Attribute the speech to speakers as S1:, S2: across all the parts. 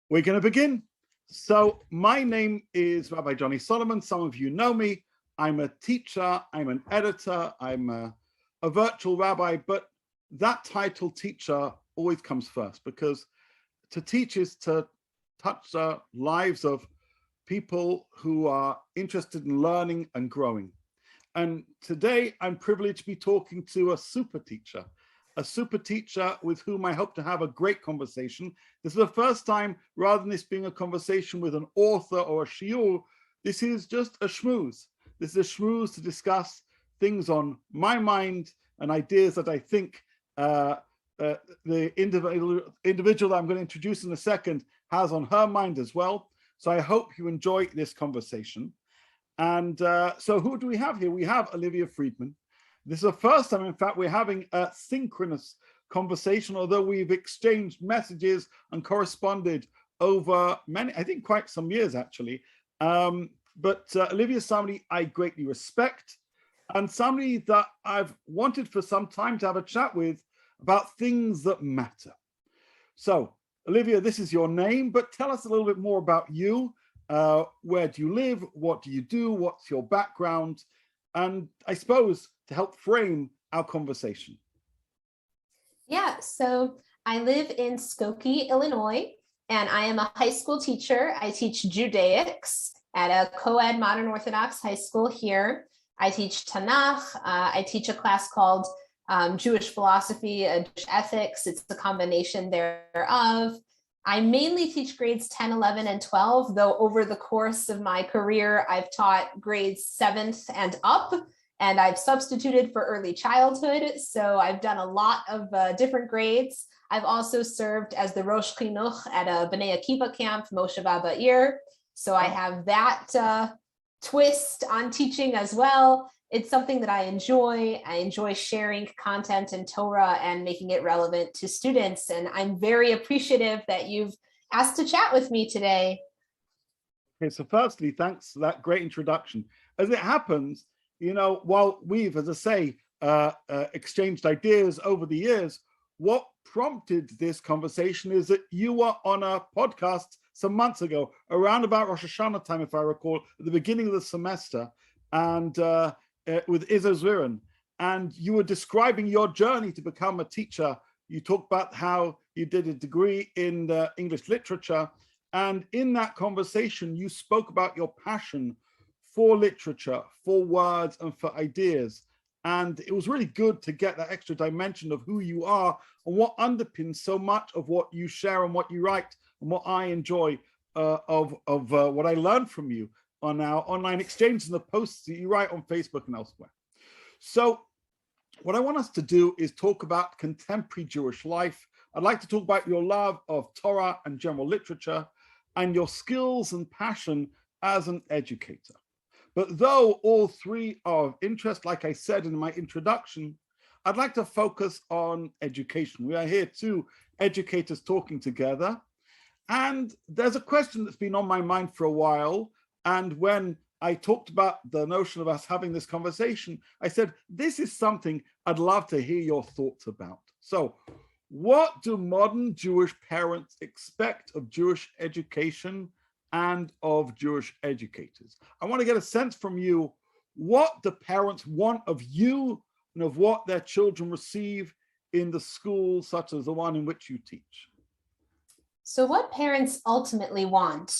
S1: We're going to begin. So my name is Rabbi Johnny Solomon. Some of you know me. I'm a teacher, I'm an editor, I'm a virtual rabbi, but that title teacher always comes first, because to teach is to touch the lives of people who are interested in learning and growing. And today I'm privileged to be talking to a super teacher with whom I hope to have a great conversation. This is the first time, rather than this being a conversation with an author or a shiur, this is just a schmooze. This is a schmooze to discuss things on my mind and ideas that I think the individual that I'm going to introduce in a second has on her mind as well. So I hope you enjoy this conversation. And so who do we have here? We have Olivia Friedman. This is the first time, in fact, we're having a synchronous conversation, although we've exchanged messages and corresponded over many, I think quite some years actually. But Olivia is somebody I greatly respect and somebody that I've wanted for some time to have a chat with about things that matter. So Olivia, this is your name, but tell us a little bit more about you. Where do you live? What do you do? What's your background? And I suppose to help frame our conversation.
S2: Yeah, so I live in Skokie, Illinois, and I am a high school teacher. I teach Judaics at a co-ed modern Orthodox high school here. I teach Tanakh. I teach a class called Jewish philosophy and ethics. It's the combination thereof. I mainly teach grades 10, 11, and 12, though over the course of my career, I've taught grades 7th and up, and I've substituted for early childhood. So I've done a lot of different grades. I've also served as the Rosh Chinuch at a Bnei Akiva camp, Moshe Ba'ir. So I have that twist on teaching as well. It's something that I enjoy. I enjoy sharing content and Torah and making it relevant to students. And I'm very appreciative that you've asked to chat with me today.
S1: Okay, so firstly, thanks for that great introduction. As it happens, you know, while we've, as I say, exchanged ideas over the years, what prompted this conversation is that you were on a podcast some months ago, around about Rosh Hashanah time, if I recall, at the beginning of the semester, and with Izzo Zwirin, and you were describing your journey to become a teacher. You talked about how you did a degree in English literature, and in that conversation, you spoke about your passion for literature, for words, and for ideas. And it was really good to get that extra dimension of who you are and what underpins so much of what you share and what you write and what I enjoy of what I learned from you on our online exchange and the posts that you write on Facebook and elsewhere. So what I want us to do is talk about contemporary Jewish life. I'd like to talk about your love of Torah and general literature and your skills and passion as an educator. But though all three are of interest, like I said in my introduction, I'd like to focus on education. We are here two educators talking together. And there's a question that's been on my mind for a while. And when I talked about the notion of us having this conversation, I said, this is something I'd love to hear your thoughts about. So what do modern Jewish parents expect of Jewish education and of Jewish educators? I want to get a sense from you, what do parents want of you and of what their children receive in the schools such as the one in which you teach?
S2: So what parents ultimately want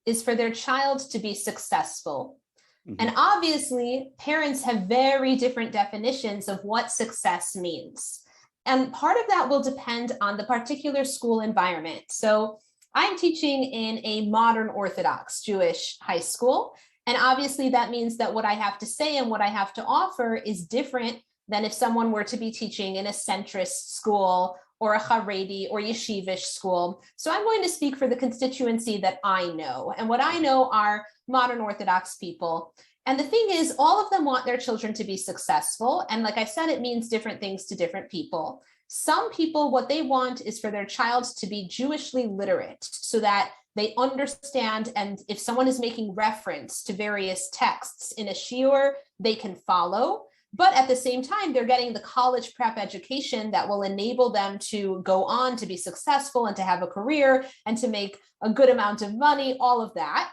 S2: is for their child to be successful. Mm-hmm. And obviously, parents have very different definitions of what success means. And part of that will depend on the particular school environment. So I'm teaching in a modern Orthodox Jewish high school. And obviously that means that what I have to say and what I have to offer is different than if someone were to be teaching in a centrist school or a Haredi or yeshivish school. So I'm going to speak for the constituency that I know. And what I know are modern Orthodox people. And the thing is, all of them want their children to be successful. And like I said, it means different things to different people. Some people, what they want is for their child to be Jewishly literate so that they understand, and if someone is making reference to various texts in a shiur, they can follow. But at the same time, they're getting the college prep education that will enable them to go on to be successful and to have a career and to make a good amount of money, all of that.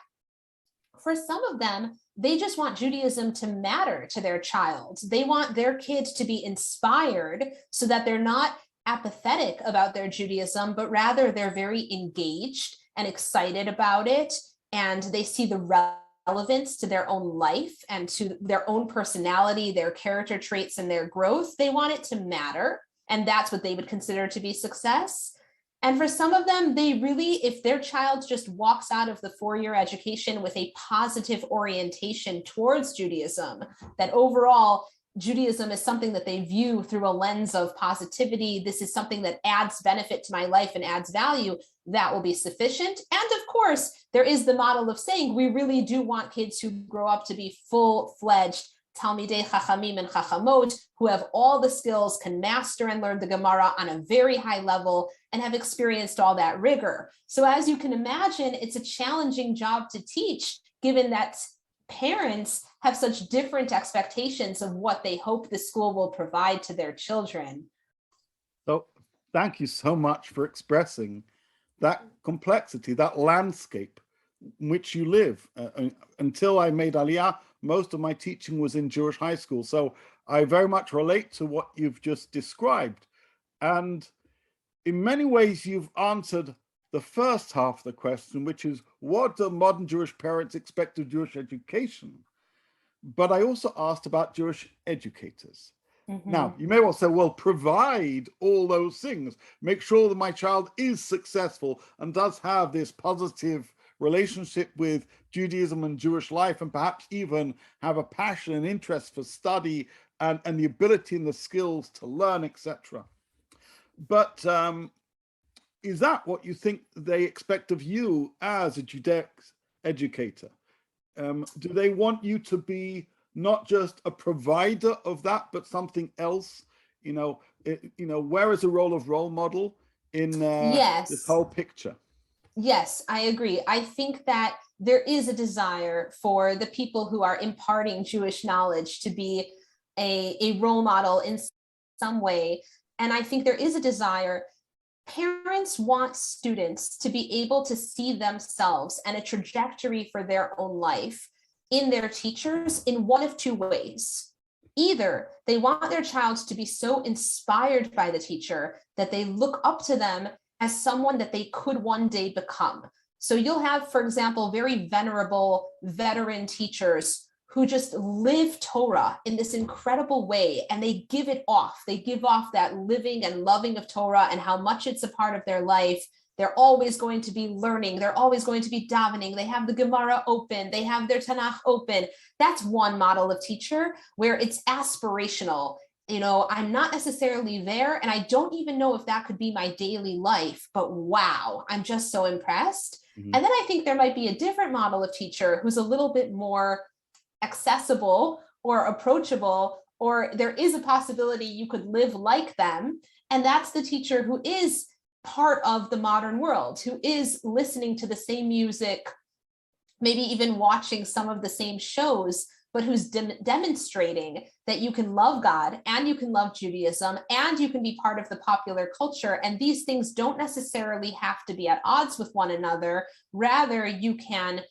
S2: For some of them, they just want Judaism to matter to their child. They want their kids to be inspired so that they're not apathetic about their Judaism, but rather they're very engaged and excited about it. And they see the relevance to their own life and to their own personality, their character traits, and their growth. They want it to matter. And that's what they would consider to be success. And for some of them, they really, if their child just walks out of the four-year education with a positive orientation towards Judaism, that overall Judaism is something that they view through a lens of positivity, this is something that adds benefit to my life and adds value, that will be sufficient. And of course, there is the model of saying we really do want kids who grow up to be full-fledged Talmidei Chachamim and Chachamot, who have all the skills, can master and learn the Gemara on a very high level, and have experienced all that rigor. So as you can imagine, it's a challenging job to teach, given that parents have such different expectations of what they hope the school will provide to their children.
S1: So thank you so much for expressing that complexity, that landscape in which you live. Until I made Aliyah, most of my teaching was in Jewish high school. So I very much relate to what you've just described. And in many ways, you've answered the first half of the question, which is, what do modern Jewish parents expect of Jewish education? But I also asked about Jewish educators. Mm-hmm. Now, you may well say, well, provide all those things. Make sure that my child is successful and does have this positive relationship with Judaism and Jewish life, and perhaps even have a passion and interest for study and the ability and the skills to learn, etc. But is that what you think they expect of you as a Judaic educator? Do they want you to be not just a provider of that, but something else? Where is the role of role model in
S2: yes.
S1: this whole picture?
S2: Yes, I agree. I think that there is a desire for the people who are imparting Jewish knowledge to be a role model in some way. And I think there is a desire. Parents want students to be able to see themselves and a trajectory for their own life in their teachers in one of two ways. Either they want their child to be so inspired by the teacher that they look up to them as someone that they could one day become. So you'll have, for example, very venerable veteran teachers who just live Torah in this incredible way, and they give it off. They give off that living and loving of Torah and how much it's a part of their life. They're always going to be learning. They're always going to be davening. They have the Gemara open. They have their Tanakh open. That's one model of teacher where it's aspirational. I'm not necessarily there, and I don't even know if that could be my daily life, but wow, I'm just so impressed. Mm-hmm. And then I think there might be a different model of teacher who's a little bit more accessible or approachable, or there is a possibility you could live like them. And that's the teacher who is part of the modern world, who is listening to the same music, maybe even watching some of the same shows, but who's demonstrating that you can love God and you can love Judaism and you can be part of the popular culture. And these things don't necessarily have to be at odds with one another. Rather, you can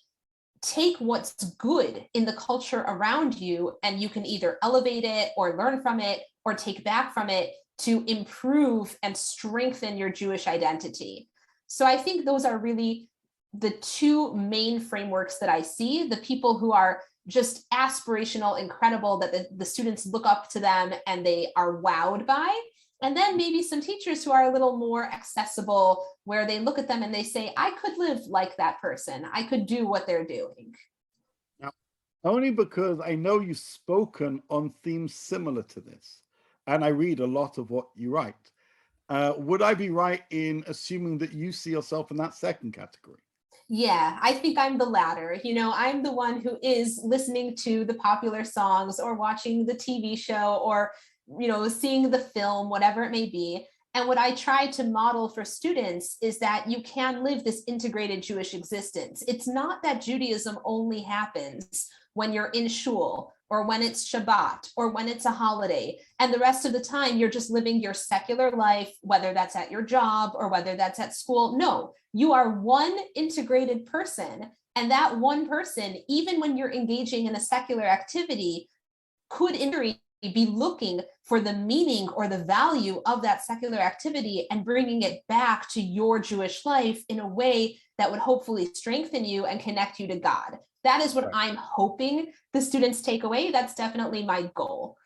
S2: take what's good in the culture around you and you can either elevate it or learn from it or take back from it to improve and strengthen your Jewish identity. So I think those are really the two main frameworks that I see. The people who are just aspirational, incredible, that the students look up to them and they are wowed by. And then maybe some teachers who are a little more accessible, where they look at them and they say, I could live like that person. I could do what they're doing.
S1: Now, only because I know you've spoken on themes similar to this, and I read a lot of what you write. Would I be right in assuming that you see yourself in that second category?
S2: Yeah, I think I'm the latter. I'm the one who is listening to the popular songs or watching the TV show or, seeing the film, whatever it may be. And what I try to model for students is that you can live this integrated Jewish existence. It's not that Judaism only happens when you're in shul or when it's Shabbat, or when it's a holiday. And the rest of the time, you're just living your secular life, whether that's at your job or whether that's at school. No, you are one integrated person. And that one person, even when you're engaging in a secular activity, could in theory be looking for the meaning or the value of that secular activity and bringing it back to your Jewish life in a way that would hopefully strengthen you and connect you to God. That is what I'm hoping the students take away. That's definitely my goal.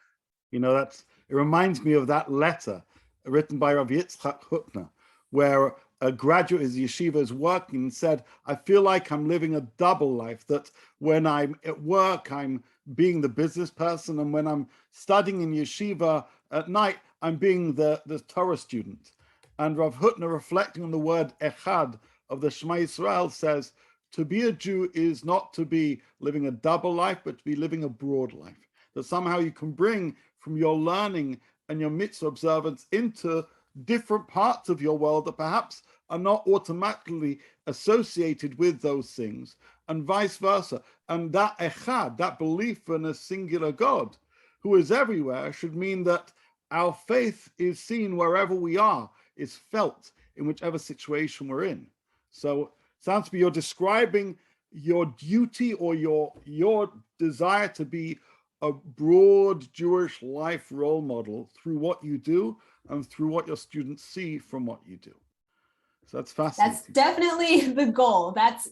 S1: You know, it reminds me of that letter written by Rav Yitzchak Hutner, where a graduate of yeshiva is working and said, I feel like I'm living a double life, that when I'm at work, I'm being the business person, and when I'm studying in yeshiva at night, I'm being the Torah student. And Rav Hutner, reflecting on the word echad of the Shema Yisrael, says, to be a Jew is not to be living a double life, but to be living a broad life. That somehow you can bring from your learning and your mitzvah observance into different parts of your world that perhaps are not automatically associated with those things, and vice versa. And that echad, that belief in a singular God who is everywhere, should mean that our faith is seen wherever we are, is felt in whichever situation we're in. So sounds to me you're describing your duty or your desire to be a broad Jewish life role model through what you do and through what your students see from what you do. So that's fascinating.
S2: That's definitely the goal. That's,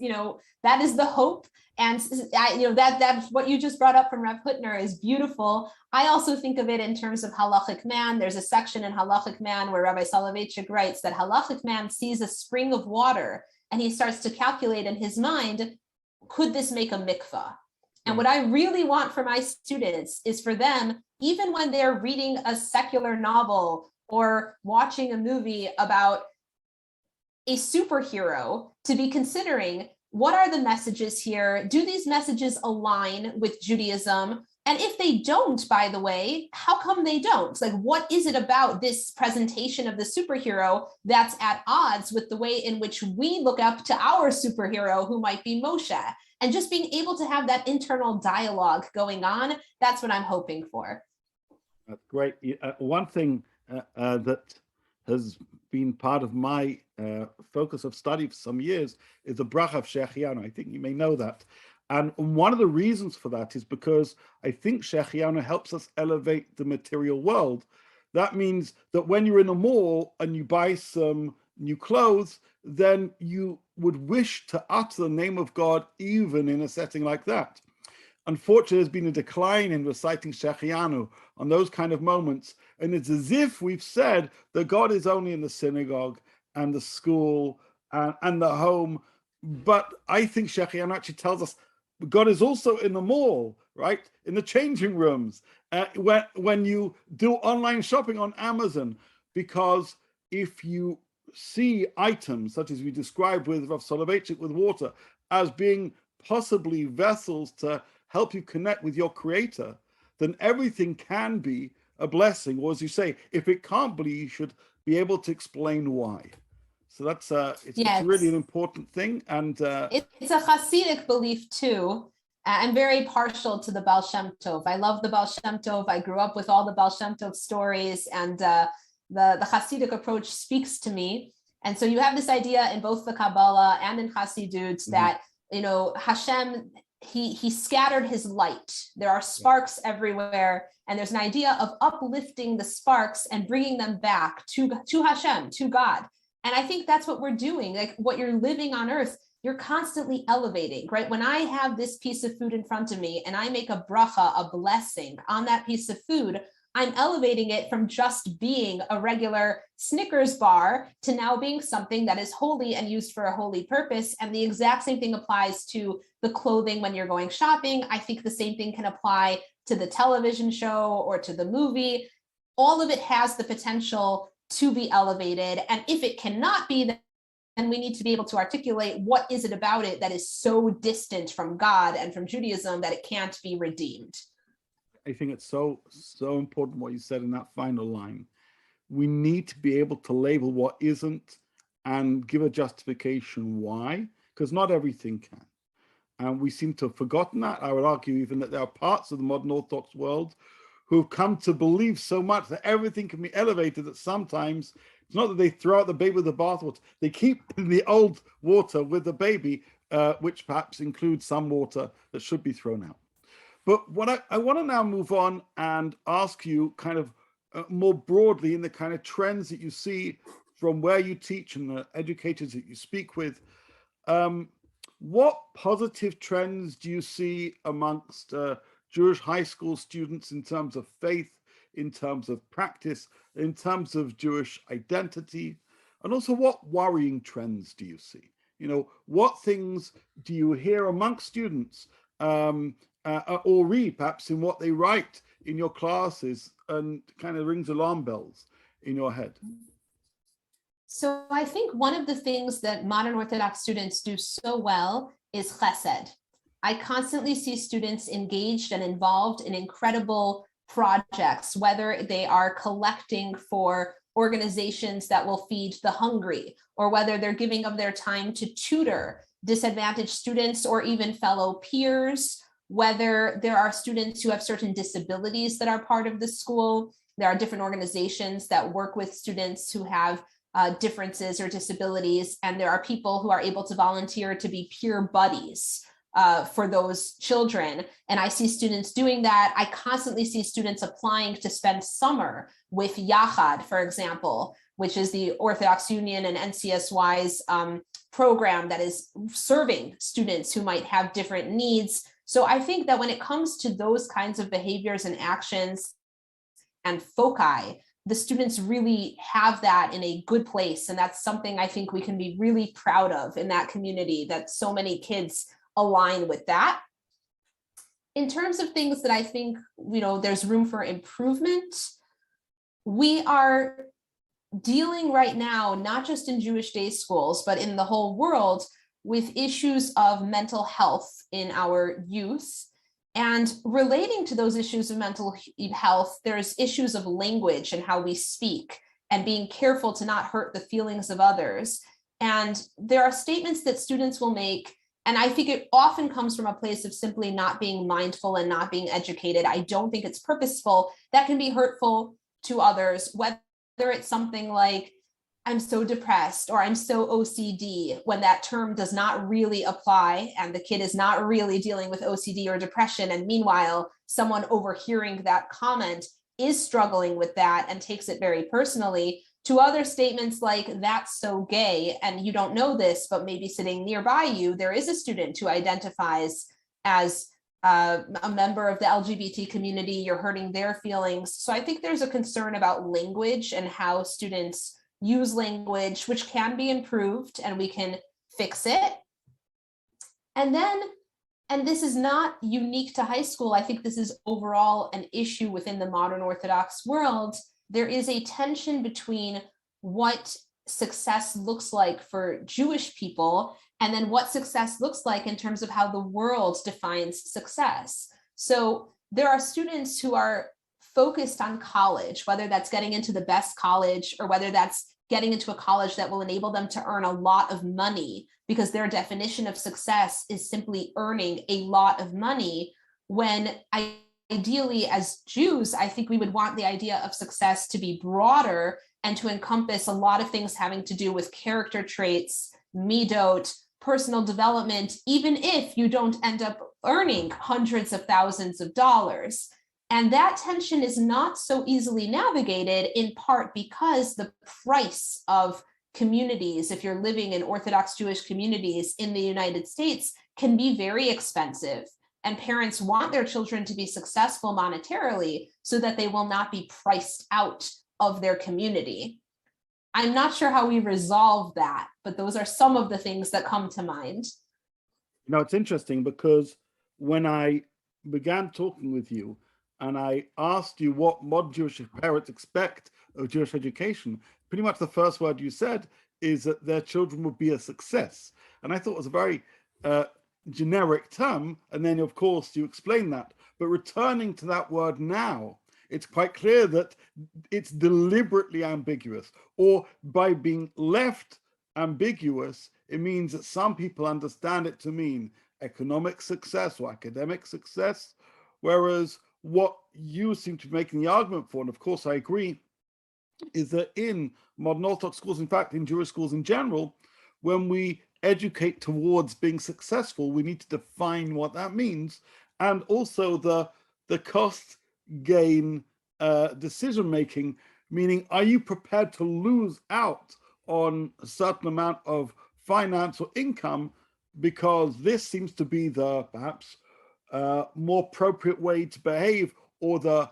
S2: that is the hope. And that's what you just brought up from Rev Hutner is beautiful. I also think of it in terms of halachic man. There's a section in halachic man where Rabbi Soloveitchik writes that halachic man sees a spring of water and he starts to calculate in his mind, could this make a mikvah? And what I really want for my students is for them, even when they're reading a secular novel or watching a movie about a superhero, to be considering, what are the messages here? Do these messages align with Judaism? And if they don't, by the way, how come they don't? Like, what is it about this presentation of the superhero that's at odds with the way in which we look up to our superhero, who might be Moshe? And just being able to have that internal dialogue going on, that's what I'm hoping for.
S1: That's great. One thing that has been part of my focus of study for some years is the bracha of Shechianu. I think you may know that. And one of the reasons for that is because I think Shechianu helps us elevate the material world. That means that when you're in a mall and you buy some new clothes, then you would wish to utter the name of God even in a setting like that. Unfortunately, there's been a decline in reciting Shechianu on those kind of moments. And it's as if we've said that God is only in the synagogue and the school and the home. But I think Shechianu actually tells us God is also in the mall, right? In the changing rooms, when you do online shopping on Amazon, because if you see items such as we described with Rav Soloveitchik with water as being possibly vessels to help you connect with your creator, then everything can be a blessing. Or as you say, if it can't be, you should be able to explain why. So that's it's really an important thing. And
S2: it's a Hasidic belief too. I'm very partial to the Baal Shem Tov. I love the Baal Shem Tov. I grew up with all the Baal Shem Tov stories, and the Hasidic approach speaks to me. And so you have this idea in both the Kabbalah and in Hasidut that, Hashem, he scattered his light. There are sparks everywhere. And there's an idea of uplifting the sparks and bringing them back to Hashem, to God. And I think that's what we're doing. Like, what you're living on earth, you're constantly elevating, right? When I have this piece of food in front of me and I make a bracha, a blessing on that piece of food, I'm elevating it from just being a regular Snickers bar to now being something that is holy and used for a holy purpose. And the exact same thing applies to the clothing when you're going shopping. I think the same thing can apply to the television show or to the movie. All of it has the potential to be elevated. And if it cannot be, then we need to be able to articulate what is it about it that is so distant from God and from Judaism that it can't be redeemed.
S1: I think it's so important what you said in that final line. We need to be able to label what isn't and give a justification why, because not everything can. And we seem to have forgotten that. I would argue even that there are parts of the modern Orthodox world who've come to believe so much that everything can be elevated that sometimes it's not that they throw out the baby with the bathwater, they keep the old water with the baby, which perhaps includes some water that should be thrown out. But what I want to now move on and ask you kind of more broadly in the kind of trends that you see from where you teach and the educators that you speak with. What positive trends do you see amongst Jewish high school students in terms of faith, in terms of practice, in terms of Jewish identity? And also, what worrying trends do you see? You know, what things do you hear amongst students or read perhaps in what they write in your classes and kind of rings alarm bells in your head?
S2: So I think one of the things that modern Orthodox students do so well is chesed. I constantly see students engaged and involved in incredible projects, whether they are collecting for organizations that will feed the hungry, or whether they're giving of their time to tutor disadvantaged students or even fellow peers, whether there are students who have certain disabilities that are part of the school. There are different organizations that work with students who have differences or disabilities, and there are people who are able to volunteer to be peer buddies for those children. And I see students doing that. I constantly see students applying to spend summer with Yachad, for example, which is the Orthodox Union and NCSY's program that is serving students who might have different needs. So I think that when it comes to those kinds of behaviors and actions and foci, the students really have that in a good place. And that's something I think we can be really proud of in that community, that so many kids align with that. In terms of things that I think, there's room for improvement, we are dealing right now, not just in Jewish day schools, but in the whole world, with issues of mental health in our youth. And relating to those issues of mental health, there's issues of language and how we speak and being careful to not hurt the feelings of others. And there are statements that students will make, and I think it often comes from a place of simply not being mindful and not being educated. I don't think it's purposeful. That can be hurtful to others, whether it's something like, I'm so depressed, or I'm so OCD, when that term does not really apply and the kid is not really dealing with OCD or depression. And meanwhile, someone overhearing that comment is struggling with that and takes it very personally, to other statements like, that's so gay, and you don't know this, but maybe sitting nearby you, there is a student who identifies as a member of the LGBT community, you're hurting their feelings. So I think there's a concern about language and how students use language, which can be improved and we can fix it. And this is not unique to high school. I think this is overall an issue within the modern Orthodox world. There is a tension between what success looks like for Jewish people and then what success looks like in terms of how the world defines success. So there are students who are focused on college, whether that's getting into the best college or whether that's getting into a college that will enable them to earn a lot of money, because their definition of success is simply earning a lot of money, when ideally as Jews, I think we would want the idea of success to be broader and to encompass a lot of things having to do with character traits, midot, personal development, even if you don't end up earning hundreds of thousands of dollars. And that tension is not so easily navigated, in part because the price of communities, if you're living in Orthodox Jewish communities in the United States, can be very expensive. And parents want their children to be successful monetarily so that they will not be priced out of their community. I'm not sure how we resolve that, but those are some of the things that come to mind.
S1: It's interesting because when I began talking with you, and I asked you what modern Jewish parents expect of Jewish education, pretty much the first word you said is that their children would be a success. And I thought it was a very generic term. And then, of course, you explained that. But returning to that word now, it's quite clear that it's deliberately ambiguous, or by being left ambiguous, it means that some people understand it to mean economic success or academic success. Whereas what you seem to be making the argument for, and of course I agree, is that in modern Orthodox schools, in fact, in Jewish schools in general, when we educate towards being successful, we need to define what that means, and also the cost gain decision making, meaning, are you prepared to lose out on a certain amount of finance or income because this seems to be the perhaps more appropriate way to behave, or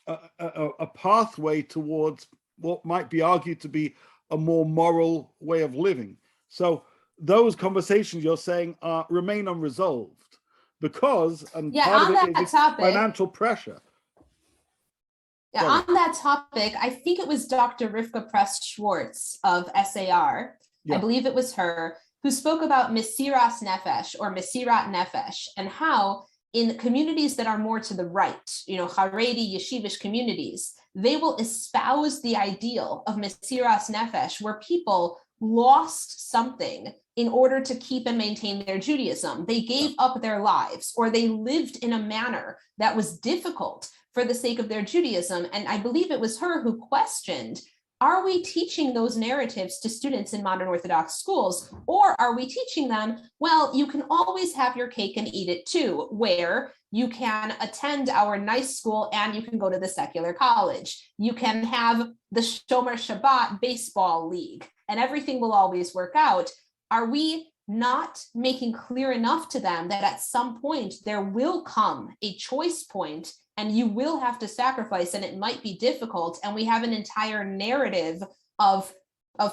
S1: a pathway towards what might be argued to be a more moral way of living. So those conversations you're saying remain unresolved because, and part of it is financial pressure.
S2: Yeah,
S1: Sorry.
S2: on that topic, I think it was Dr. Rivka Press-Schwartz of SAR, I believe it was her, who spoke about Mesiras Nefesh or Mesirat Nefesh, and how in communities that are more to the right, Haredi, Yeshivish communities, they will espouse the ideal of Mesiras Nefesh, where people lost something in order to keep and maintain their Judaism. They gave up their lives, or they lived in a manner that was difficult for the sake of their Judaism. And I believe it was her who questioned, are we teaching those narratives to students in modern Orthodox schools? Or are we teaching them, well, you can always have your cake and eat it too, where you can attend our nice school and you can go to the secular college. You can have the Shomer Shabbat baseball league and everything will always work out. Are we not making clear enough to them that at some point there will come a choice point and you will have to sacrifice, and it might be difficult, and we have an entire narrative of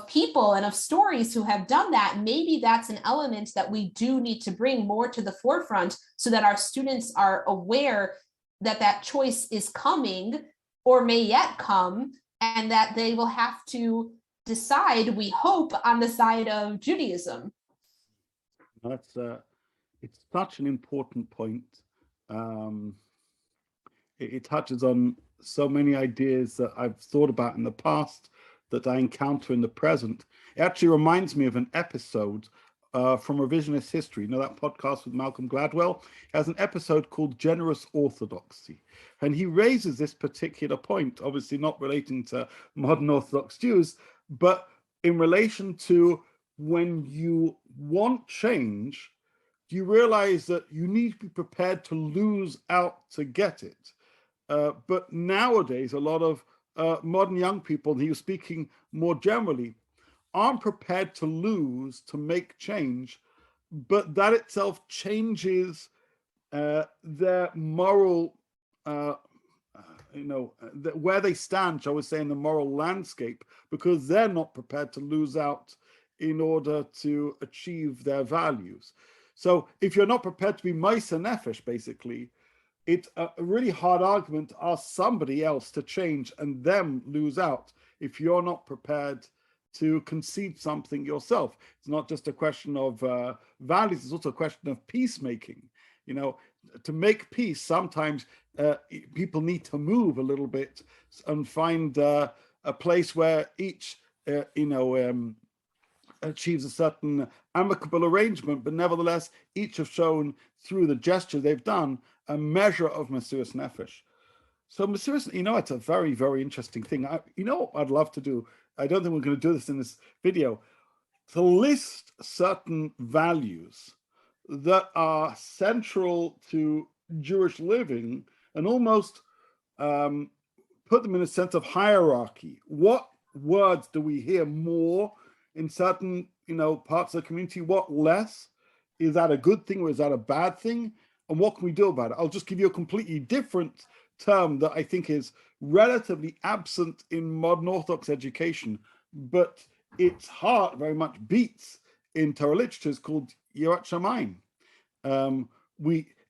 S2: people and of stories who have done that? Maybe that's an element that we do need to bring more to the forefront so that our students are aware that that choice is coming or may yet come, and that they will have to decide, we hope, on the side of Judaism.
S1: That's it's such an important point. It touches on so many ideas that I've thought about in the past, that I encounter in the present. It actually reminds me of an episode from Revisionist History. You know that podcast with Malcolm Gladwell? He has an episode called Generous Orthodoxy. And he raises this particular point, obviously not relating to modern Orthodox Jews, but in relation to when you want change, you realize that you need to be prepared to lose out to get it. But nowadays, a lot of modern young people, and he was speaking more generally, aren't prepared to lose to make change, but that itself changes their moral, where they stand, shall we say, in the moral landscape, because they're not prepared to lose out in order to achieve their values. So if you're not prepared to be Meiser Nefesh, basically, it's a really hard argument to ask somebody else to change and them lose out if you're not prepared to concede something yourself. It's not just a question of values, it's also a question of peacemaking. To make peace, sometimes people need to move a little bit and find a place where each, achieves a certain amicable arrangement, but nevertheless, each have shown through the gesture they've done a measure of Mesiras Nefesh. So Mesiras, it's a very, very interesting thing. What I'd love to do, I don't think we're going to do this in this video, to list certain values that are central to Jewish living and almost put them in a sense of hierarchy. What words do we hear more in certain, parts of the community? What less? Is that a good thing or is that a bad thing? And what can we do about it? I'll just give you a completely different term that I think is relatively absent in modern Orthodox education, but its heart very much beats in Torah literature, is called Yirat Shamayim.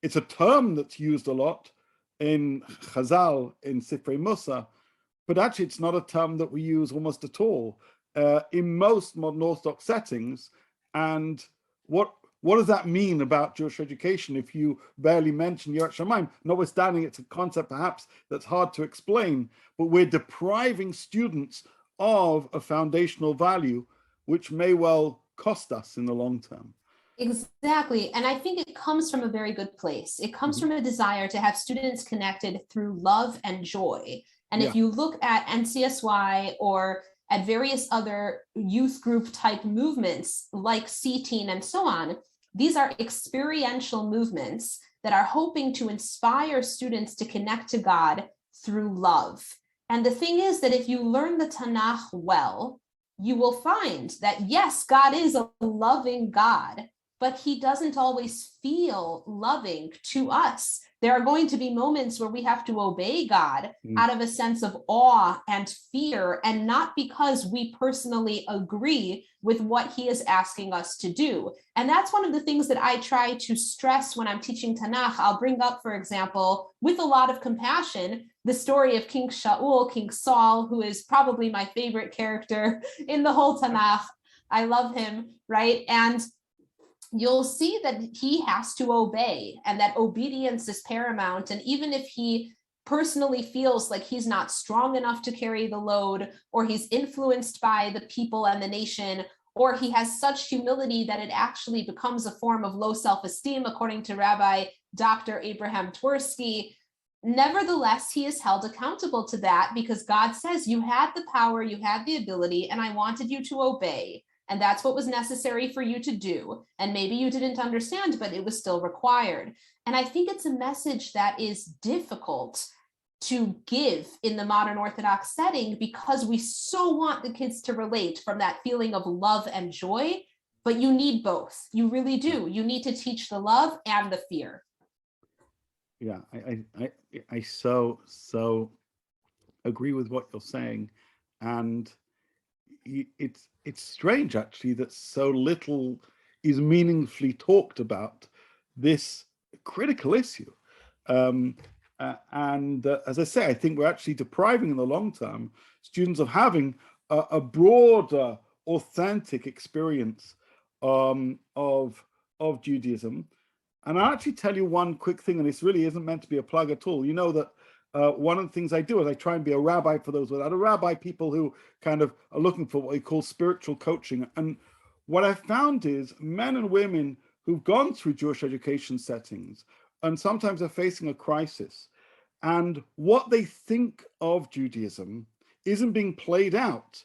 S1: It's a term that's used a lot in Chazal, in Sifrei Musa, but actually it's not a term that we use almost at all in most modern Orthodox settings. And what does that mean about Jewish education if you barely mention Yirat Shamayim? Notwithstanding, it's a concept perhaps that's hard to explain, but we're depriving students of a foundational value, which may well cost us in the long term.
S2: Exactly. And I think it comes from a very good place. It comes
S1: Mhm.
S2: from a desire to have students connected through love and joy. And
S1: Yeah.
S2: if you look at NCSY or at various other youth group type movements like C-Teen and so on, these are experiential movements that are hoping to inspire students to connect to God through love. And the thing is that if you learn the Tanakh well, you will find that yes, God is a loving God, but he doesn't always feel loving to us. There are going to be moments where we have to obey God
S1: Mm.
S2: out of a sense of awe and fear, and not because we personally agree with what he is asking us to do. And that's one of the things that I try to stress when I'm teaching Tanakh. I'll bring up, for example, with a lot of compassion, the story of King Shaul, King Saul, who is probably my favorite character in the whole Tanakh. I love him, right? And you'll see that he has to obey and that obedience is paramount. And even if he personally feels like he's not strong enough to carry the load, or he's influenced by the people and the nation, or he has such humility that it actually becomes a form of low self-esteem, according to Rabbi Dr. Abraham Twersky, nevertheless, he is held accountable to that because God says, you had the power, you had the ability, and I wanted you to obey. And that's what was necessary for you to do. And maybe you didn't understand, but it was still required. And I think it's a message that is difficult to give in the modern Orthodox setting because we so want the kids to relate from that feeling of love and joy. But you need both. You really do. You need to teach the love and the fear.
S1: Yeah, I so agree with what you're saying, and it's strange actually that so little is meaningfully talked about this critical issue. And as I say, I think we're actually depriving in the long term students of having a broader, authentic experience of Judaism. And I'll actually tell you one quick thing, and this really isn't meant to be a plug at all. You know that one of the things I do is I try and be a rabbi for those without a rabbi, people who kind of are looking for what we call spiritual coaching. And what I've found is men and women who've gone through Jewish education settings and sometimes are facing a crisis, and what they think of Judaism isn't being played out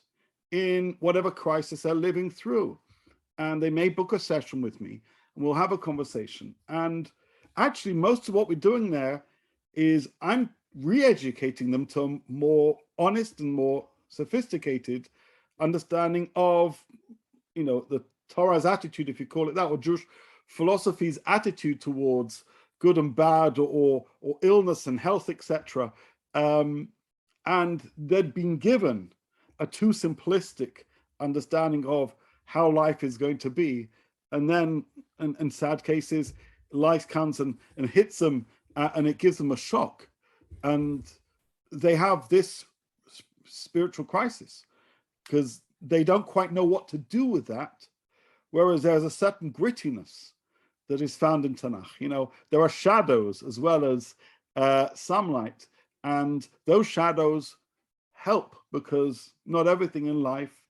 S1: in whatever crisis they're living through. And they may book a session with me and we'll have a conversation. And actually, most of what we're doing there is I'm re-educating them to a more honest and more sophisticated understanding of, the Torah's attitude, if you call it that, or Jewish philosophy's attitude towards good and bad, or illness and health, etc. And they'd been given a too simplistic understanding of how life is going to be, and then in sad cases life comes and hits them, and it gives them a shock, and they have this spiritual crisis because they don't quite know what to do with that, whereas there's a certain grittiness that is found in Tanakh. There are shadows as well as sunlight, and those shadows help because not everything in life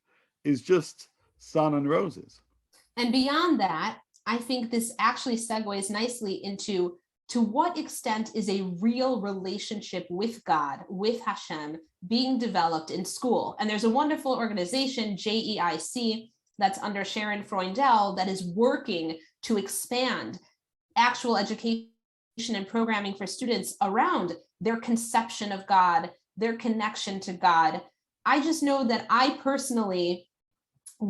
S1: is just sun and roses.
S2: And beyond that, I think this actually segues nicely into to what extent is a real relationship with God, with Hashem, being developed in school. And there's a wonderful organization, JEIC, that's under Sharon Freundel, that is working to expand actual education and programming for students around their conception of God, their connection to God. I just know that I personally,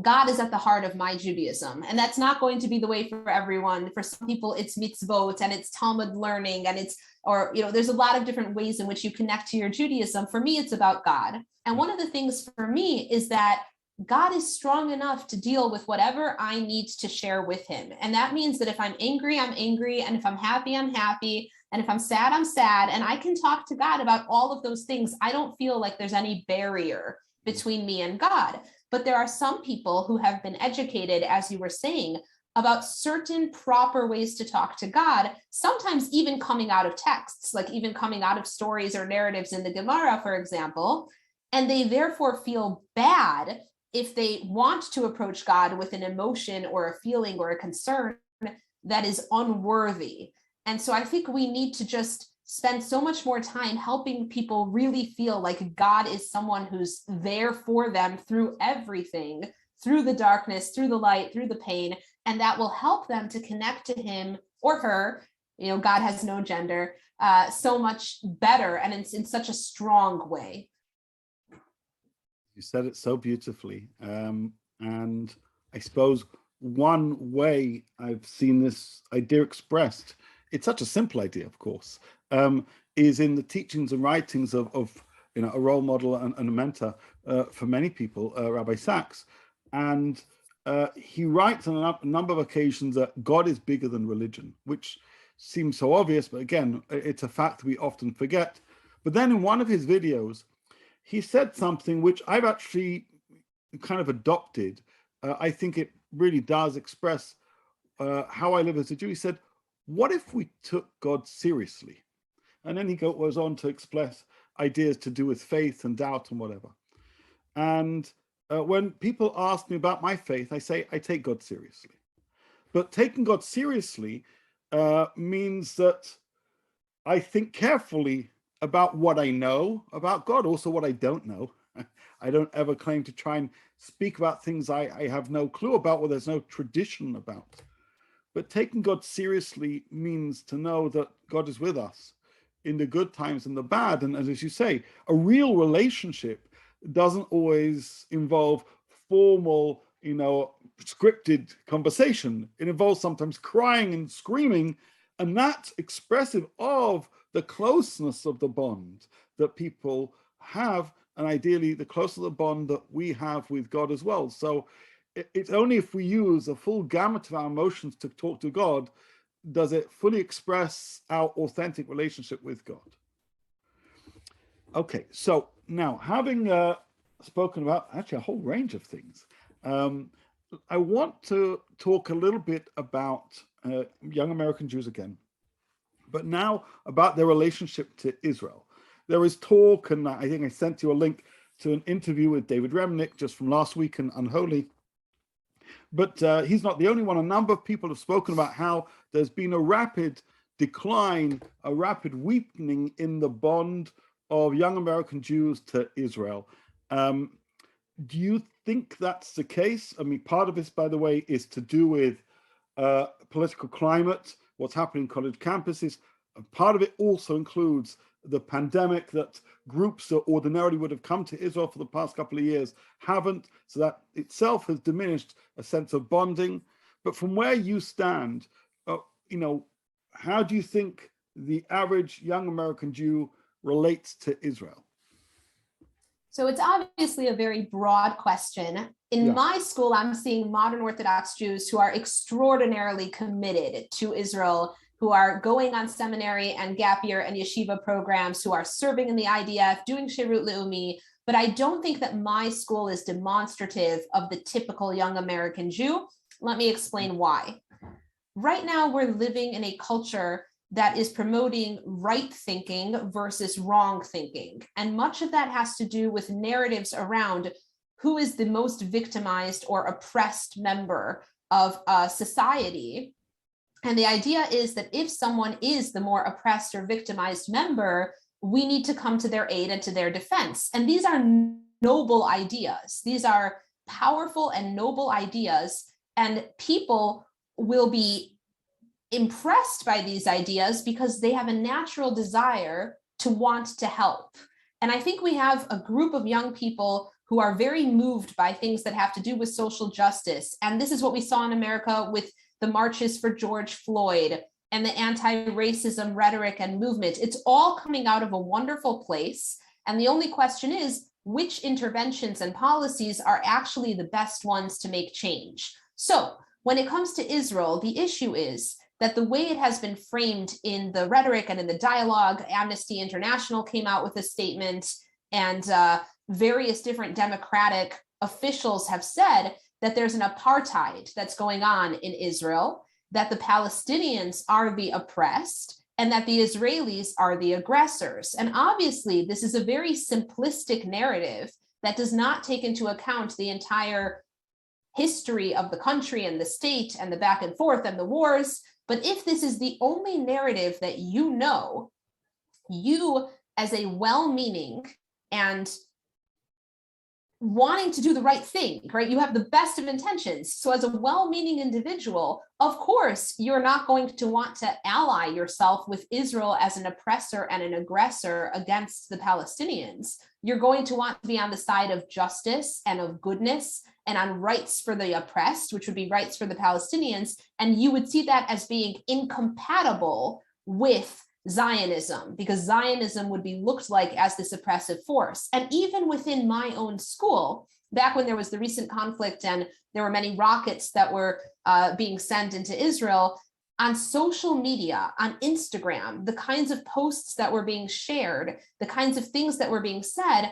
S2: God is at the heart of my Judaism. And that's not going to be the way for everyone. For some people, it's mitzvot and it's Talmud learning and there's a lot of different ways in which you connect to your Judaism. For me, it's about God. And one of the things for me is that God is strong enough to deal with whatever I need to share with him. And that means that if I'm angry, I'm angry. And if I'm happy, I'm happy. And if I'm sad, I'm sad. And I can talk to God about all of those things. I don't feel like there's any barrier between me and God. But there are some people who have been educated, as you were saying, about certain proper ways to talk to God, sometimes even coming out of texts, like even coming out of stories or narratives in the Gemara, for example. And they therefore feel bad if they want to approach God with an emotion or a feeling or a concern that is unworthy. And so I think we need to just spend so much more time helping people really feel like God is someone who's there for them through everything, through the darkness, through the light, through the pain, and that will help them to connect to him or her. God has no gender, so much better, and in such a strong way.
S1: You said it so beautifully. And I suppose one way I've seen this idea expressed, it's such a simple idea, of course, is in the teachings and writings of a role model and a mentor for many people, Rabbi Sachs. And he writes on a number of occasions that God is bigger than religion, which seems so obvious, but again, it's a fact we often forget. But then in one of his videos, he said something which I've actually kind of adopted. I think it really does express how I live as a Jew. He said, what if we took God seriously? And then he goes on to express ideas to do with faith and doubt and whatever. And when people ask me about my faith, I say, I take God seriously. But taking God seriously means that I think carefully about what I know about God, also what I don't know. I don't ever claim to try and speak about things I have no clue about, or there's no tradition about. But taking God seriously means to know that God is with us in the good times and the bad. And as you say, a real relationship doesn't always involve formal, scripted conversation. It involves sometimes crying and screaming, and that's expressive of the closeness of the bond that people have, and ideally the closer the bond that we have with God as well. So it's only if we use a full gamut of our emotions to talk to God does it fully express our authentic relationship with God. Okay, so now having spoken about actually a whole range of things, I want to talk a little bit about young American Jews again, but now about their relationship to Israel. There is talk, and I think I sent you a link to an interview with David Remnick just from last week in Unholy. But he's not the only one. A number of people have spoken about how there's been a rapid decline, a rapid weakening in the bond of young American Jews to Israel. Do you think that's the case? I mean, part of this, by the way, is to do with political climate, what's happening in college campuses. Part of it also includes the pandemic, that groups that ordinarily would have come to Israel for the past couple of years haven't. So that itself has diminished a sense of bonding. But from where you stand, how do you think the average young American Jew relates to Israel?
S2: So it's obviously a very broad question. In my school, I'm seeing modern Orthodox Jews who are extraordinarily committed to Israel, who are going on seminary and gap year and yeshiva programs, who are serving in the IDF, doing Shirut Leumi. But I don't think that my school is demonstrative of the typical young American Jew. Let me explain why. Right now, we're living in a culture that is promoting right thinking versus wrong thinking. And much of that has to do with narratives around who is the most victimized or oppressed member of society. And the idea is that if someone is the more oppressed or victimized member, we need to come to their aid and to their defense. And these are noble ideas. These are powerful and noble ideas. And people will be impressed by these ideas because they have a natural desire to want to help. And I think we have a group of young people who are very moved by things that have to do with social justice. And this is what we saw in America with the marches for George Floyd and the anti-racism rhetoric and movement. It's all coming out of a wonderful place. And the only question is, which interventions and policies are actually the best ones to make change? So when it comes to Israel, the issue is that the way it has been framed in the rhetoric and in the dialogue, Amnesty International came out with a statement, and various different democratic officials have said that there's an apartheid that's going on in Israel, that the Palestinians are the oppressed, and that the Israelis are the aggressors. And obviously, this is a very simplistic narrative that does not take into account the entire history of the country and the state and the back and forth and the wars. But if this is the only narrative that you know, you as a well-meaning and wanting to do the right thing, right? You have the best of intentions. So as a well-meaning individual, of course, you're not going to want to ally yourself with Israel as an oppressor and an aggressor against the Palestinians. You're going to want to be on the side of justice and of goodness and on rights for the oppressed, which would be rights for the Palestinians. And you would see that as being incompatible with Zionism, because Zionism would be looked like as this oppressive force. And even within my own school, back when there was the recent conflict and there were many rockets that were being sent into Israel, on social media, on Instagram, the kinds of posts that were being shared, the kinds of things that were being said,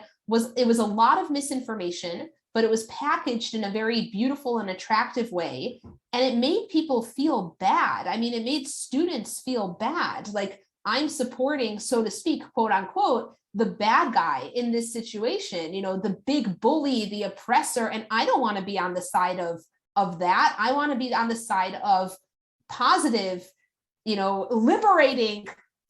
S2: it was a lot of misinformation, but it was packaged in a very beautiful and attractive way. And it made people feel bad. I mean, it made students feel bad. Like, I'm supporting, so to speak, quote unquote, the bad guy in this situation, you know, the big bully, the oppressor. And I don't want to be on the side of that. I want to be on the side of positive, you know, liberating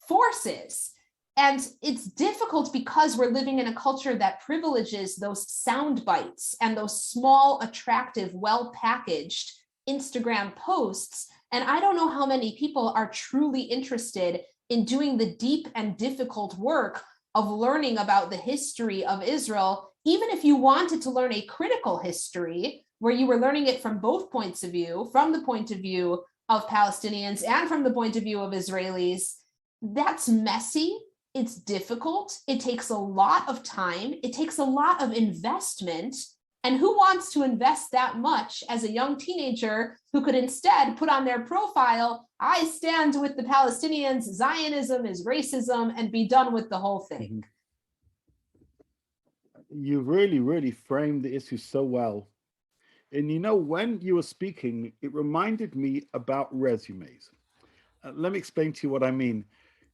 S2: forces. And it's difficult because we're living in a culture that privileges those sound bites and those small, attractive, well-packaged Instagram posts. And I don't know how many people are truly interested in doing the deep and difficult work of learning about the history of Israel, even if you wanted to learn a critical history where you were learning it from both points of view, from the point of view of Palestinians and from the point of view of Israelis. That's messy. It's difficult. It takes a lot of time. It takes a lot of investment. And who wants to invest that much as a young teenager who could instead put on their profile, I stand with the Palestinians, Zionism is racism, and be done with the whole thing?
S1: You really, really framed the issue so well. And you know, when you were speaking, it reminded me about resumes. Let me explain to you what I mean.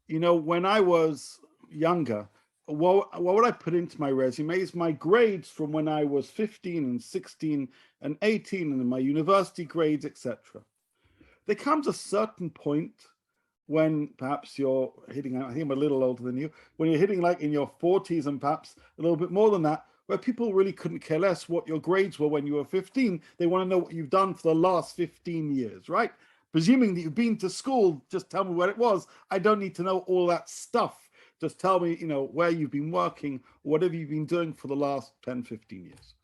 S1: You know, when I was younger, what would I put into my resumes? My grades from when I was 15 and 16 and 18 and my university grades, etc. There comes a certain point when perhaps you're hitting, I think I'm a little older than you, when you're hitting like in your 40s and perhaps a little bit more than that, where people really couldn't care less what your grades were when you were 15. They want to know what you've done for the last 15 years, right? Presuming that you've been to school, just tell me where it was. I don't need to know all that stuff. Just tell me, you know, where you've been working, whatever you've been doing for the last 10, 15 years.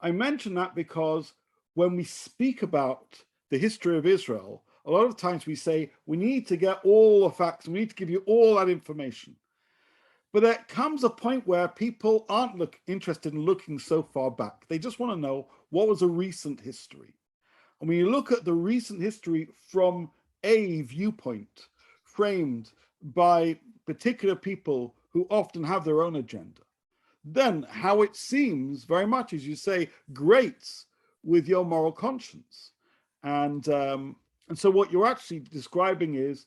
S1: I mention that because when we speak about the history of Israel, a lot of times we say, we need to get all the facts, we need to give you all that information. But there comes a point where people aren't interested in looking so far back. They just want to know what was a recent history. And when you look at the recent history from a viewpoint framed by particular people who often have their own agenda, then how it seems very much, as you say, grates with your moral conscience. And so what you're actually describing is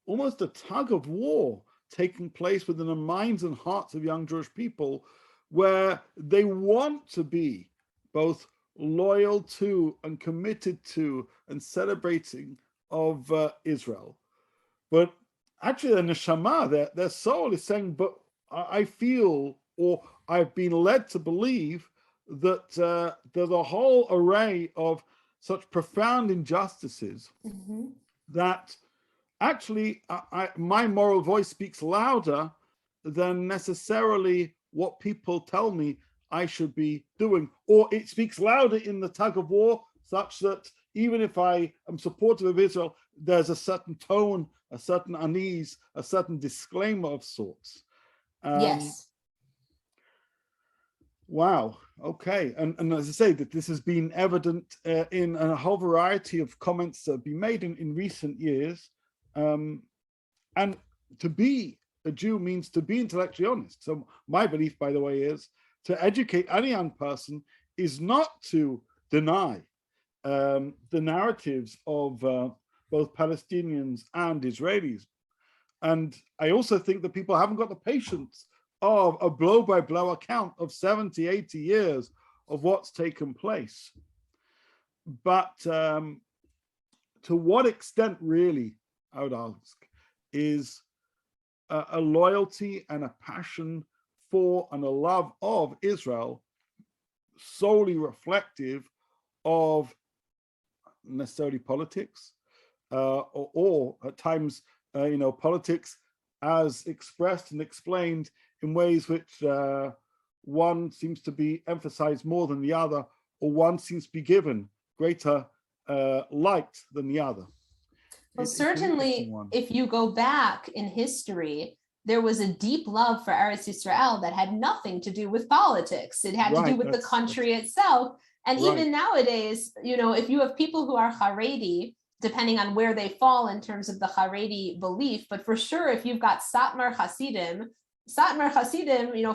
S1: almost a tug of war taking place within the minds and hearts of young Jewish people, where they want to be both loyal to and committed to and celebrating of Israel. But actually the neshama, their soul is saying, but I feel, or I've been led to believe that there's a whole array of such profound injustices that actually my moral voice speaks louder than necessarily what people tell me I should be doing, or it speaks louder in the tug of war, such that even if I am supportive of Israel, there's a certain tone, a certain unease, a certain disclaimer of sorts.
S2: Yes.
S1: Wow. Okay. And as I say, that this has been evident in a whole variety of comments that have been made in recent years. And to be a Jew means to be intellectually honest. So my belief, by the way, is to educate any young person is not to deny the narratives of both Palestinians and Israelis. And I also think that people haven't got the patience of a blow-by-blow account of 70, 80 years of what's taken place. But to what extent, really, I would ask, is a loyalty and a passion for and a love of Israel solely reflective of necessarily politics, or at times, politics as expressed and explained in ways which one seems to be emphasized more than the other, or one seems to be given greater light than the other.
S2: Well, certainly, if you go back in history, there was a deep love for Eretz Yisrael that had nothing to do with politics. It had to do with the country itself. And even nowadays, if you have people who are Haredi, depending on where they fall in terms of the Haredi belief, but for sure, if you've got Satmar Hasidim,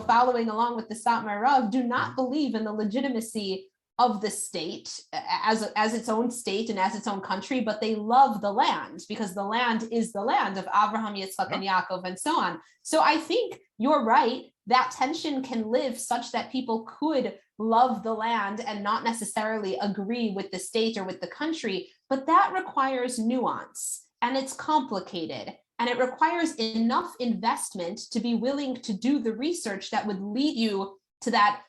S2: following along with the Satmar Rav, do not believe in the legitimacy of the state as its own state and as its own country, but they love the land because the land is the land of Abraham, Yitzchak, and Yaakov, and so on. So I think you're right, that tension can live such that people could love the land and not necessarily agree with the state or with the country, but that requires nuance, and it's complicated, and it requires enough investment to be willing to do the research that would lead you to that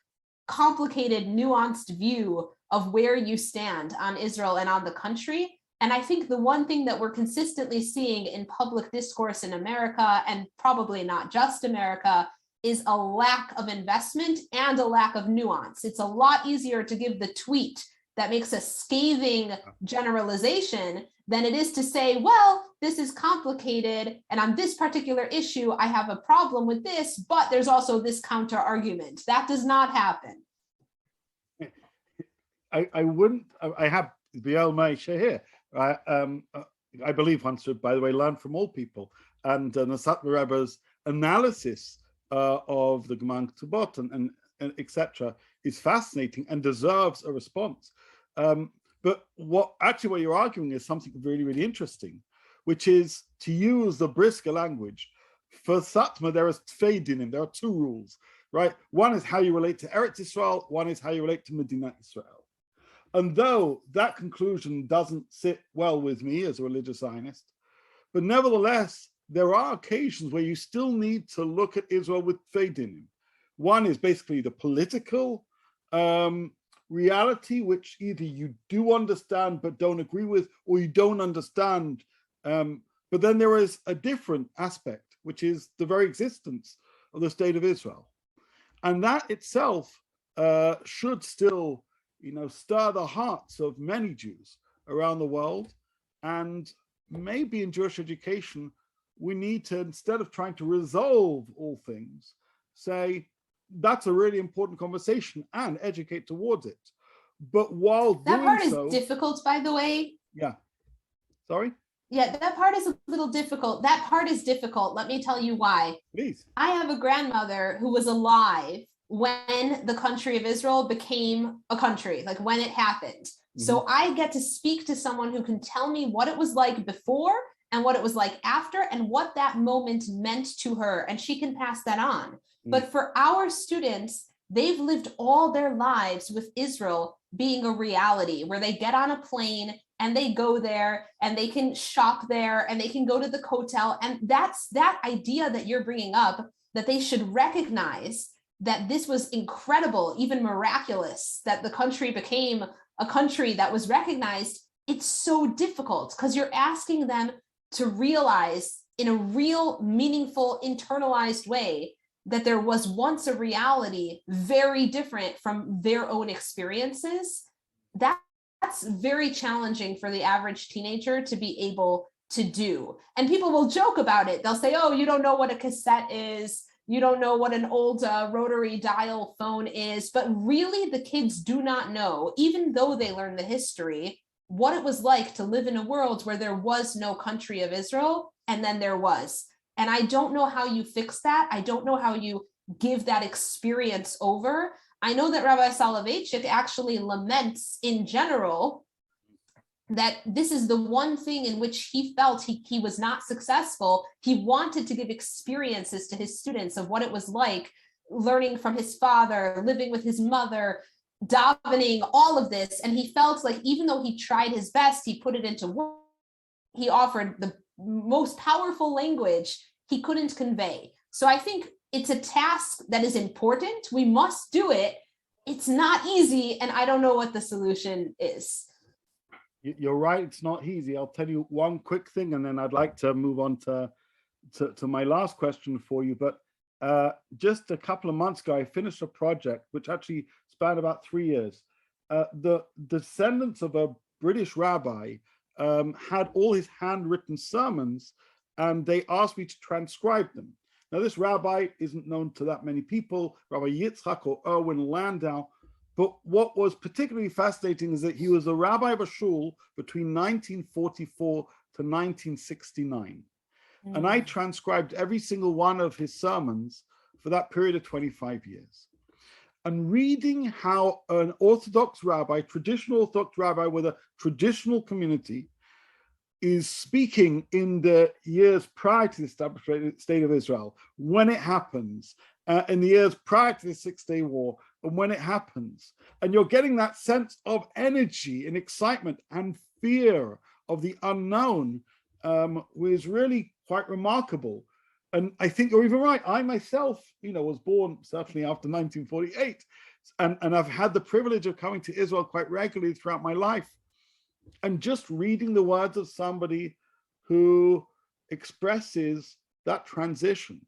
S2: complicated, nuanced view of where you stand on Israel and on the country. And I think the one thing that we're consistently seeing in public discourse in America, and probably not just America, is a lack of investment and a lack of nuance. It's a lot easier to give the tweet that makes a scathing generalization than it is to say, well, this is complicated, and on this particular issue, I have a problem with this, but there's also this counter argument. That does not happen.
S1: I have Biel Meisha here. I believe one should, by the way, learn from all people. And the Satmar Rebbe's analysis of the Gemara Ketubot and etc. is fascinating and deserves a response. But what you're arguing is something really, really interesting, which is to use the Brisker language. For Satmar, there is Tfeidinim, there are two rules, right? One is how you relate to Eretz Yisrael, one is how you relate to Medinat Yisrael. And though that conclusion doesn't sit well with me as a religious Zionist, but nevertheless, there are occasions where you still need to look at Israel with Tfeidinim. One is basically the political reality, which either you do understand but don't agree with, or you don't understand. But then there is a different aspect, which is the very existence of the state of Israel. And that itself should still, stir the hearts of many Jews around the world. And maybe in Jewish education, we need to, instead of trying to resolve all things, say, that's a really important conversation and educate towards it. But while
S2: that part is difficult, by the way.
S1: Yeah. Sorry?
S2: Yeah, that part is a little difficult. That part is difficult. Let me tell you why.
S1: Please.
S2: I have a grandmother who was alive when the country of Israel became a country, like when it happened. Mm-hmm. So I get to speak to someone who can tell me what it was like before and what it was like after and what that moment meant to her. And she can pass that on. But for our students, they've lived all their lives with Israel being a reality where they get on a plane and they go there and they can shop there and they can go to the hotel. And that's that idea that you're bringing up, that they should recognize that this was incredible, even miraculous, that the country became a country that was recognized. It's so difficult because you're asking them to realize in a real, meaningful, internalized way that there was once a reality very different from their own experiences. That's very challenging for the average teenager to be able to do. And people will joke about it. They'll say, oh, you don't know what a cassette is. You don't know what an old rotary dial phone is. But really, the kids do not know, even though they learn the history, what it was like to live in a world where there was no country of Israel, and then there was. And I don't know how you fix that. I don't know how you give that experience over. I know that Rabbi Soloveitchik actually laments in general that this is the one thing in which he felt he was not successful. He wanted to give experiences to his students of what it was like learning from his father, living with his mother, davening, all of this. And he felt like even though he tried his best, he put it into work, he offered the most powerful language he couldn't convey. So I think it's a task that is important. We must do it. It's not easy, and I don't know what the solution is.
S1: You're right, it's not easy. I'll tell you one quick thing, and then I'd like to move on to my last question for you. But just a couple of months ago, I finished a project which actually spanned about 3 years. The descendants of a British rabbi had all his handwritten sermons, and they asked me to transcribe them. Now, this rabbi isn't known to that many people, Rabbi Yitzchak or Erwin Landau. But what was particularly fascinating is that he was a rabbi of a shul between 1944 to 1969. And I transcribed every single one of his sermons for that period of 25 years. And reading how an Orthodox rabbi, traditional Orthodox rabbi with a traditional community, is speaking in the years prior to the establishment state of Israel, when it happens, in the years prior to the Six-Day War, and when it happens. And you're getting that sense of energy and excitement and fear of the unknown, was really quite remarkable. And I think you're even right. I myself, was born certainly after 1948, and I've had the privilege of coming to Israel quite regularly throughout my life. And just reading the words of somebody who expresses that transition,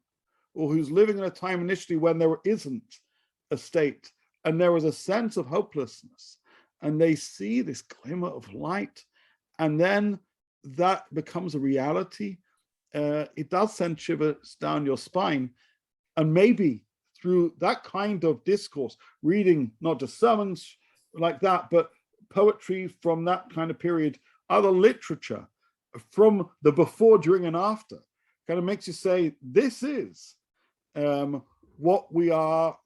S1: or who's living in a time initially when there isn't a state and there was a sense of hopelessness, and they see this glimmer of light, and then that becomes a reality, it does send shivers down your spine. And maybe through that kind of discourse, reading not just sermons like that, but poetry from that kind of period, other literature from the before, during, and after, kind of makes you say, this is what we are,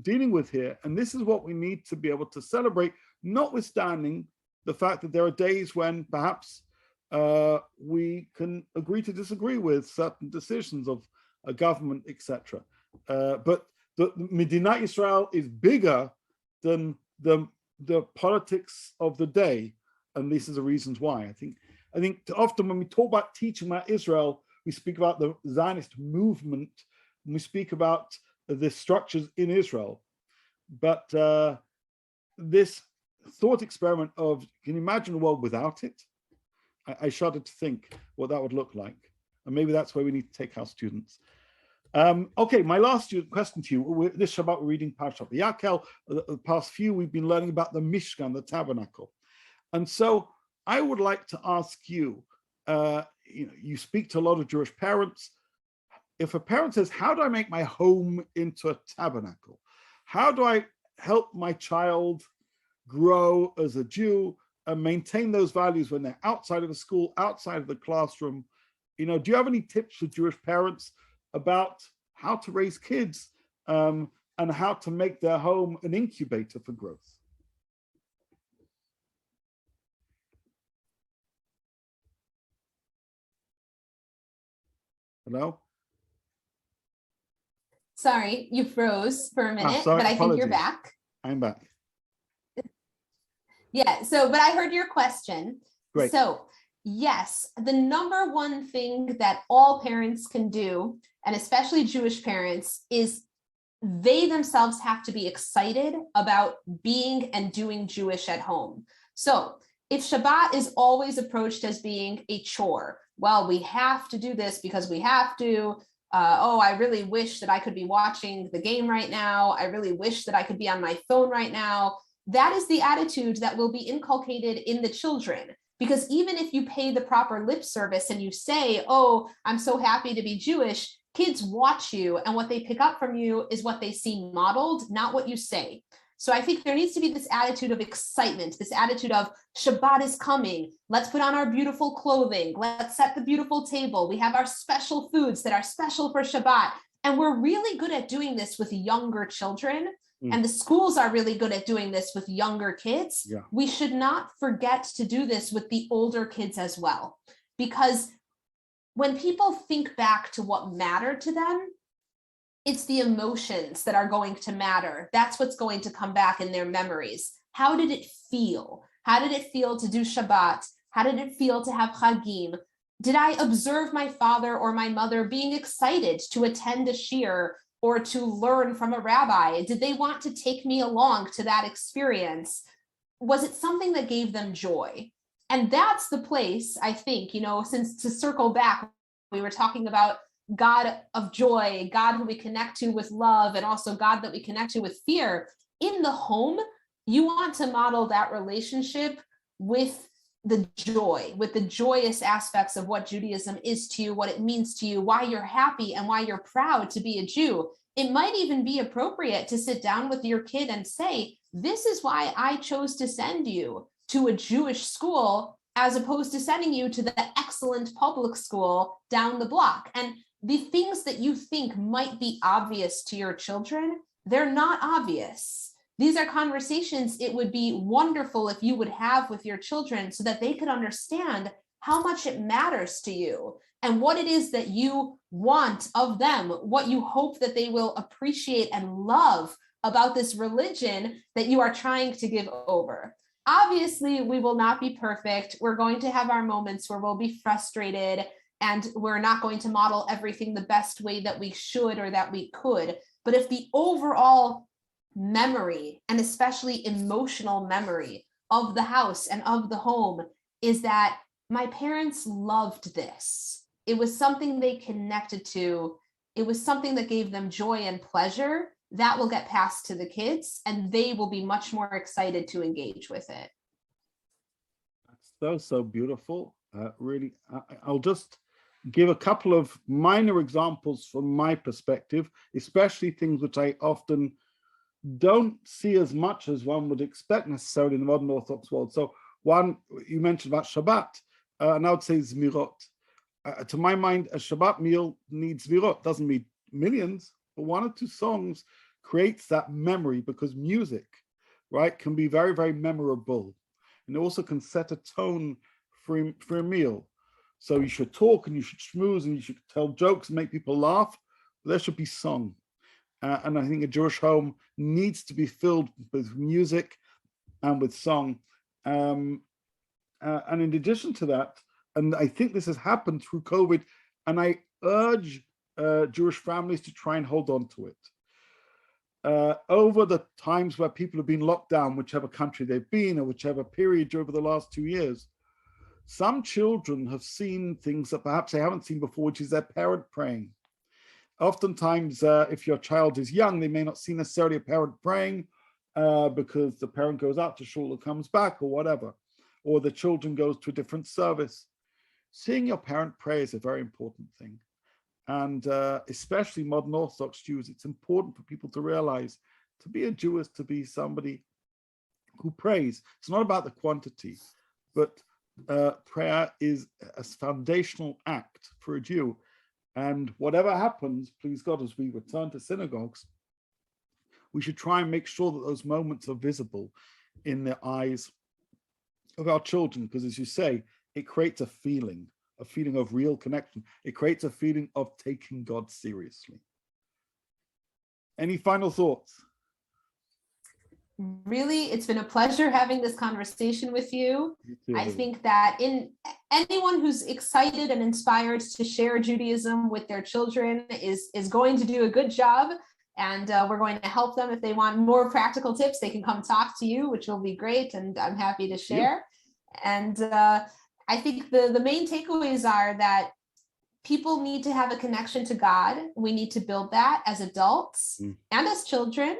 S1: dealing with here. And this is what we need to be able to celebrate, notwithstanding the fact that there are days when perhaps we can agree to disagree with certain decisions of a government, etc. But the Medinat Israel is bigger than the politics of the day, and this is the reasons why. I think often when we talk about teaching about Israel, we speak about the Zionist movement, and we speak about the structures in Israel. But this thought experiment of, can you imagine a world without it? I shudder to think what that would look like. And maybe that's where we need to take our students. Okay, my last question to you. This Shabbat we're reading Parashat Yakel. The past few we've been learning about the Mishkan, the tabernacle. And so I would like to ask you, you speak to a lot of Jewish parents. If a parent says, how do I make my home into a tabernacle? How do I help my child grow as a Jew and maintain those values when they're outside of the school, outside of the classroom? Do you have any tips for Jewish parents about how to raise kids and how to make their home an incubator for growth? Hello?
S2: Sorry, you froze for a minute,
S1: Sorry,
S2: but I
S1: apologies.
S2: think you're back.
S1: I'm back.
S2: Yeah, but I heard your question.
S1: Great.
S2: So yes, the number one thing that all parents can do, and especially Jewish parents, is they themselves have to be excited about being and doing Jewish at home. So if Shabbat is always approached as being a chore, well, we have to do this because we have to. I really wish that I could be watching the game right now. I really wish that I could be on my phone right now. That is the attitude that will be inculcated in the children. Because even if you pay the proper lip service and you say, oh, I'm so happy to be Jewish, kids watch you, and what they pick up from you is what they see modeled, not what you say. So I think there needs to be this attitude of excitement, this attitude of Shabbat is coming. Let's put on our beautiful clothing. Let's set the beautiful table. We have our special foods that are special for Shabbat. And we're really good at doing this with younger children. And the schools are really good at doing this with younger kids.
S1: Yeah.
S2: We should not forget to do this with the older kids as well. Because when people think back to what mattered to them, it's the emotions that are going to matter. That's what's going to come back in their memories. How did it feel? How did it feel to do Shabbat? How did it feel to have Chagim? Did I observe my father or my mother being excited to attend a shiur or to learn from a rabbi? Did they want to take me along to that experience? Was it something that gave them joy? And that's the place, I think, since to circle back, we were talking about God of joy, God who we connect to with love, and also God that we connect to with fear. In the home, you want to model that relationship with the joy, with the joyous aspects of what Judaism is to you, what it means to you, why you're happy and why you're proud to be a Jew. It might even be appropriate to sit down with your kid and say, this is why I chose to send you to a Jewish school as opposed to sending you to the excellent public school down the block. And the things that you think might be obvious to your children, they're not obvious. These are conversations it would be wonderful if you would have with your children so that they could understand how much it matters to you and what it is that you want of them, what you hope that they will appreciate and love about this religion that you are trying to give over. Obviously, we will not be perfect. We're going to have our moments where we'll be frustrated and we're not going to model everything the best way that we should or that we could. But if the overall memory, and especially emotional memory of the house and of the home, is that my parents loved this. It was something they connected to. It was something that gave them joy and pleasure. That will get passed to the kids, and they will be much more excited to engage with it.
S1: That's so beautiful. Really, I'll just give a couple of minor examples from my perspective, especially things which I often don't see as much as one would expect necessarily in the modern Orthodox world. So one, you mentioned about Shabbat, and I would say Zmirot. To my mind, a Shabbat meal needs Zmirot. Doesn't need millions, but one or two songs creates that memory, because music, right, can be very, very memorable. And it also can set a tone for a meal. So you should talk and you should schmooze and you should tell jokes and make people laugh. But there should be song. And I think a Jewish home needs to be filled with music and with song. And in addition to that, and I think this has happened through COVID, and I urge Jewish families to try and hold on to it. Over the times where people have been locked down, whichever country they've been or whichever period over the last 2 years, some children have seen things that perhaps they haven't seen before, which is their parent praying. Oftentimes, if your child is young, they may not see necessarily a parent praying because the parent goes out to shul or comes back or whatever, or the children goes to a different service. Seeing your parent pray is a very important thing. And especially modern Orthodox Jews, it's important for people to realize to be a Jew is to be somebody who prays. It's not about the quantity, but prayer is a foundational act for a Jew. And whatever happens, please God, as we return to synagogues, we should try and make sure that those moments are visible in the eyes of our children, because as you say, it creates a feeling of real connection. It creates a feeling of taking God seriously. Any final thoughts?
S2: Really, it's been a pleasure having this conversation with you. I think that in anyone who's excited and inspired to share Judaism with their children is going to do a good job. And we're going to help them. If they want more practical tips, they can come talk to you, which will be great. And I'm happy to share. Yeah. And I think the main takeaways are that people need to have a connection to God. We need to build that as adults and as children.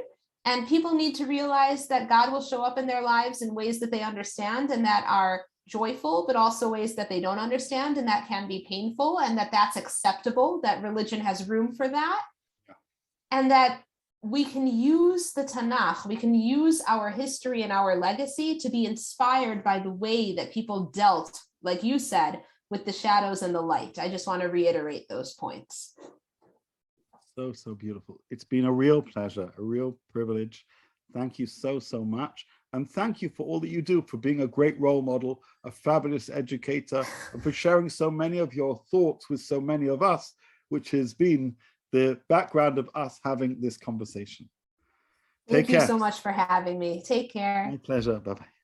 S2: And people need to realize that God will show up in their lives in ways that they understand and that are joyful, but also ways that they don't understand and that can be painful, and that that's acceptable, that religion has room for that. Yeah. And that we can use the Tanakh, we can use our history and our legacy to be inspired by the way that people dealt, like you said, with the shadows and the light. I just want to reiterate those points.
S1: So, so beautiful. It's been a real pleasure, a real privilege. Thank you so, so much. And thank you for all that you do, for being a great role model, a fabulous educator, and for sharing so many of your thoughts with so many of us, which has been the background of us having this conversation.
S2: Thank
S1: Take
S2: you
S1: care.
S2: so much for having me. Take care.
S1: My pleasure. Bye-bye.